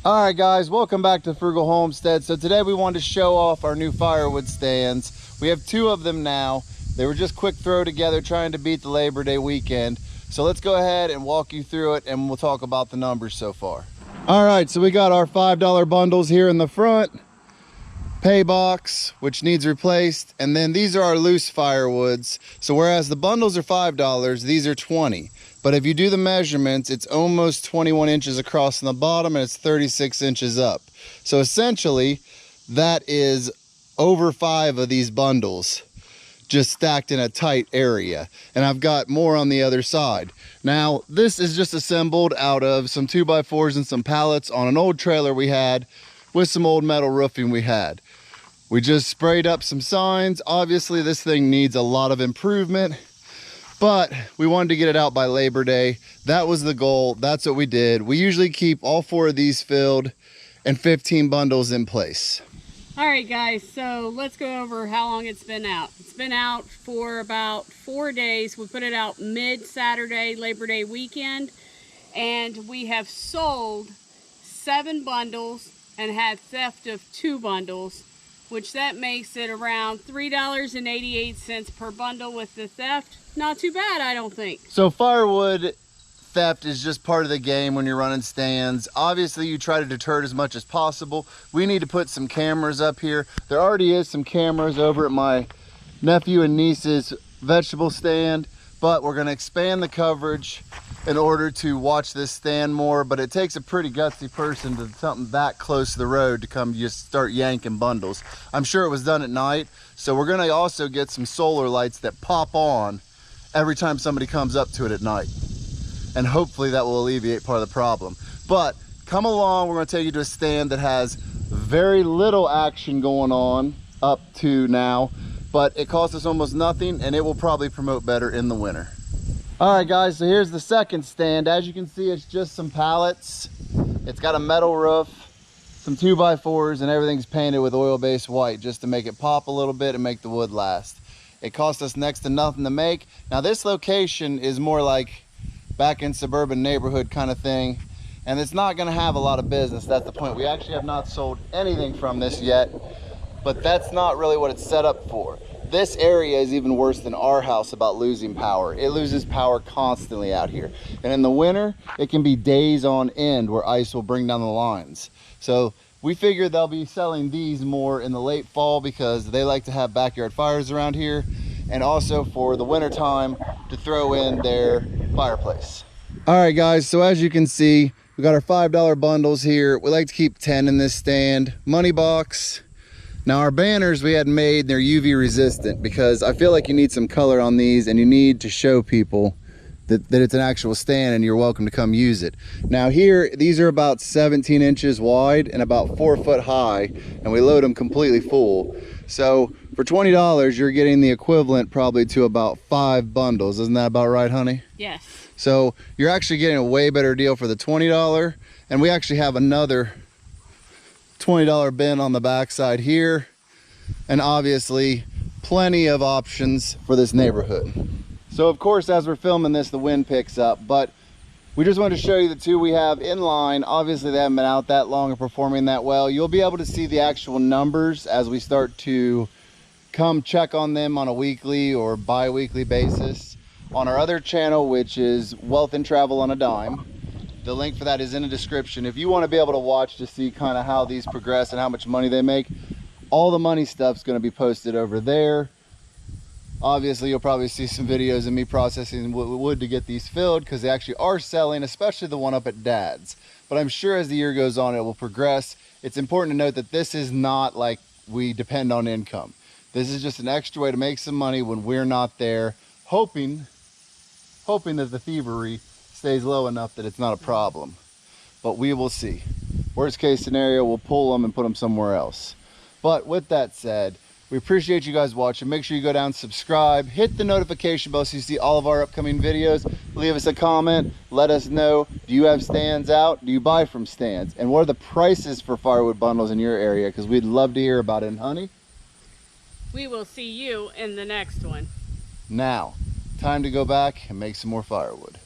All right guys, welcome back to Frugal Homestead. So today we wanted to show off our new firewood stands. We have two of them now. They were just quick throw together trying to beat the Labor Day weekend. So let's go ahead and walk you through it and we'll talk about the numbers so far. All right, so we got our $5 bundles here in the front, pay box, which needs replaced, and then these are our loose firewoods. So whereas the bundles are $5, these are $20. But if you do the measurements, it's almost 21 inches across on the bottom and it's 36 inches up. So essentially, that is over 5 of these bundles just stacked in a tight area. And I've got more on the other side. Now, this is just assembled out of some 2x4s and some pallets on an old trailer we had with some old metal roofing we had. We just sprayed up some signs. Obviously, this thing needs a lot of improvement, but we wanted to get it out by Labor Day. That was the goal. That's what we did. We usually keep all 4 of these filled and 15 bundles in place. All right, guys, so let's go over how long it's been out. It's been out for about 4 days. We put it out mid-Saturday, Labor Day weekend, and we have sold 7 bundles and had theft of 2 bundles, which that makes it around $3.88 per bundle with the theft. Not too bad, I don't think. So firewood theft is just part of the game when you're running stands. Obviously, you try to deter it as much as possible. We need to put some cameras up here. There already is some cameras over at my nephew and niece's vegetable stand, but we're gonna expand the coverage in order to watch this stand more. But it takes a pretty gutsy person to something that close to the road to come just start yanking bundles. I'm sure it was done at night, so we're gonna also get some solar lights that pop on every time somebody comes up to it at night, and hopefully that will alleviate part of the problem. But come along, we're going to take you to a stand that has very little action going on up to now, but it costs us almost nothing and it will probably promote better in the winter. All right guys, so here's the second stand. As you can see, it's just some pallets. It's got a metal roof, some 2x4s, and everything's painted with oil-based white just to make it pop a little bit and make the wood last. It cost us next to nothing to make. Now this location is more like back in suburban neighborhood kind of thing, and it's not gonna have a lot of business. That's the point. We actually have not sold anything from this yet, but that's not really what it's set up for. This area is even worse than our house about losing power. It loses power constantly out here. And in the winter, it can be days on end where ice will bring down the lines. So we figure they'll be selling these more in the late fall because they like to have backyard fires around here, and also for the winter time to throw in their fireplace. All right guys, so as you can see, we got our $5 bundles here. We like to keep 10 in this stand. Money box. Now our banners we had made, they're UV resistant because I feel like you need some color on these and you need to show people that it's an actual stand and you're welcome to come use it. Now here, these are about 17 inches wide and about 4 foot high, and we load them completely full. So for $20, you're getting the equivalent probably to about 5 bundles. Isn't that about right, honey? Yes. So you're actually getting a way better deal for the $20, and we actually have another $20 bin on the back side here, and obviously plenty of options for this neighborhood. So of course, as we're filming this, the wind picks up, but we just wanted to show you the 2 we have in line. Obviously, they haven't been out that long and performing that well. You'll be able to see the actual numbers as we start to come check on them on a weekly or bi-weekly basis on our other channel, which is Wealth and Travel on a Dime. The link for that is in the description. If you want to be able to watch to see kind of how these progress and how much money they make, all the money stuff's going to be posted over there. Obviously, you'll probably see some videos of me processing wood to get these filled because they actually are selling, especially the one up at Dad's. But I'm sure as the year goes on, it will progress. It's important to note that this is not like we depend on income. This is just an extra way to make some money when we're not there, hoping that the thievery stays low enough that it's not a problem. But we will see. Worst case scenario, we'll pull them and put them somewhere else. But with that said, we appreciate you guys watching. Make sure you go down, subscribe, hit the notification bell so you see all of our upcoming videos. Leave us a comment. Let us know, do you have stands out? Do you buy from stands? And what are the prices for firewood bundles in your area? Because we'd love to hear about it. And honey? We will see you in the next one. Now, time to go back and make some more firewood.